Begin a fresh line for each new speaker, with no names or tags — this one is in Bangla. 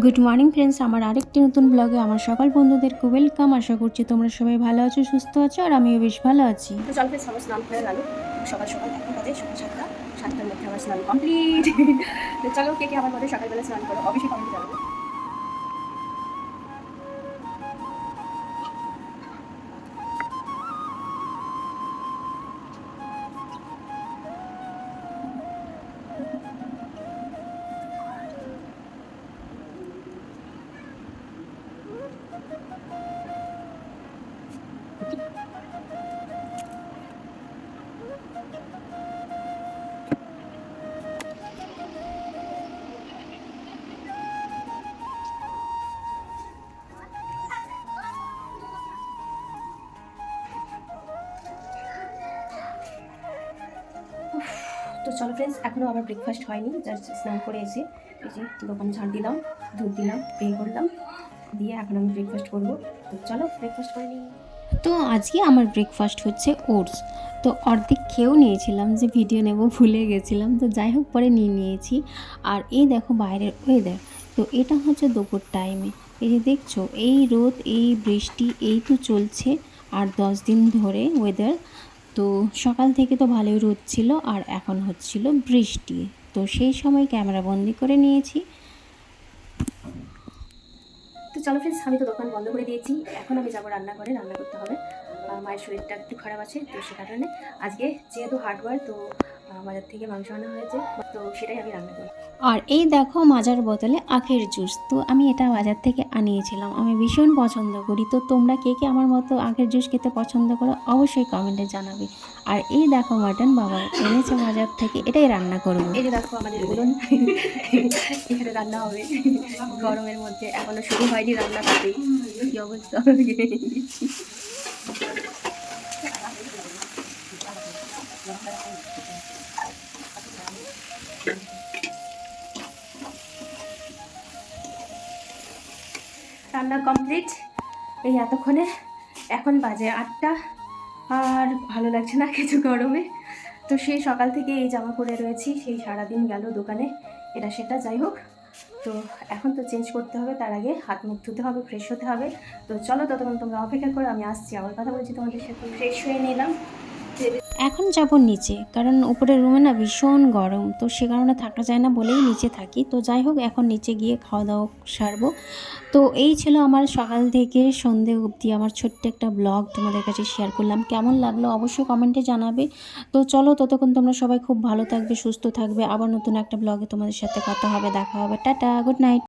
গুড মর্নিং ফ্রেন্ডস, আমার আরেকটি নতুন ব্লগে আমার সকল বন্ধুদেরকে ওয়েলকাম। আশা করছি তোমরা সবাই ভালো আছো, সুস্থ আছো, আর আমিও বেশ ভালো আছি।
তো চল ফ্রেন্ডস, আমার স্নান হয়ে গেল সকাল সকাল। এখন বাজে সকাল 7টার মধ্যে আমার স্নান কমপ্লিট। তো চলো, কে কে আমার মধ্যে সকালবেলা স্নান করো অবশ্যই কমেন্টে জানাবে। তো চলো ফ্রেন্ডস, এখনও আমার ব্রেকফাস্ট হয়নি, জাস্ট স্নান করে এসে এই যে দোকান ঝাড় দিলাম, ধূপ দিলাম, পে করলাম, দিয়ে এখন আমি ব্রেকফাস্ট করবো। তো চলো ব্রেকফাস্ট করে নিই।
তো আজকে আমার ব্রেকফাস্ট হচ্ছে ওটস। তো অর্ধেক খেয়েও নিয়েছিলাম, যে ভিডিও নেব ভুলে গেছিলাম, তো যাই হোক পরে নিয়েছি। আর এই দেখো বাইরের ওয়েদার, তো এটা হচ্ছে দুপুর টাইমে। এই যে দেখছো, এই রোদ এই বৃষ্টি এই তো চলছে আর 10 দিন ধরে ওয়েদার। তো সকাল থেকে তো ভালোই রোদ ছিল আর এখন হচ্ছিল বৃষ্টি, তো সেই সময় ক্যামেরা বন্দি করে নিয়েছি।
তো চলো ফ্রেন্ডস, আমি তো দোকান বন্ধ করে দিয়েছি, এখন আমি যাবো রান্নাঘরে, রান্না করতে হবে। মায়ের শরীরটা একটু খারাপ আছে, তো সে কারণে আজকে যেহেতু হার্ডওয়ার, তো বাজার থেকে মাংস আনা হয়েছে, তো সেটাই আমি রান্না করি।
আর এই দেখো মাজার বোতলে আখের জুস, তো আমি এটা বাজার থেকে আনিয়েছিলাম, আমি ভীষণ পছন্দ করি। তো তোমরা কে কে আমার মতো আখের জুস খেতে পছন্দ করো অবশ্যই কমেন্টে জানাবে। আর এই দেখো মাটন বাবা এনেছে বাজার থেকে, এটাই রান্না করবো।
এই যে দেখো আমাদের উনুন, এখানে রান্না হবে গরমের মধ্যে, এখনো শুরু হয়নি রান্না, করতেই কি অবস্থা। রান্না কমপ্লিট এই এতক্ষণে, এখন বাজে 8টা। আর ভালো লাগছে না কিছু গরমে, তো সেই সকাল থেকে এই জামা পরে রয়েছি, সেই সারাদিন গেল দোকানে এটা সেটা, যাই হোক। তো এখন তো চেঞ্জ করতে হবে, তার আগে হাত মুখ ধুতে হবে, ফ্রেশ হতে হবে। তো চলো ততক্ষণ তোমরা অপেক্ষা করো, আমি আসছি, আবার কথা বলছি তোমাদের সাথে। ফ্রেশ হয়ে নিলাম।
এখন যাব নিচে, কারণ উপরের রুমে না ভীষণ গরম, তো সে কারণে থাকা যায় না বলেই নিচে থাকি। তো যাই হোক, এখন নিচে গিয়ে খাওয়া দাওয়া সারবো। তো এই ছিল আমার সকাল থেকে সন্ধে অবধি আমার ছোট্ট একটা ব্লগ, তোমাদের কাছে শেয়ার করলাম। কেমন লাগলো অবশ্যই কমেন্টে জানাবে। তো চলো ততক্ষণ তোমরা সবাই খুব ভালো থাকবে, সুস্থ থাকবে, আবার নতুন একটা ব্লগে তোমাদের সাথে কথা হবে, দেখা হবে। Tata, good night.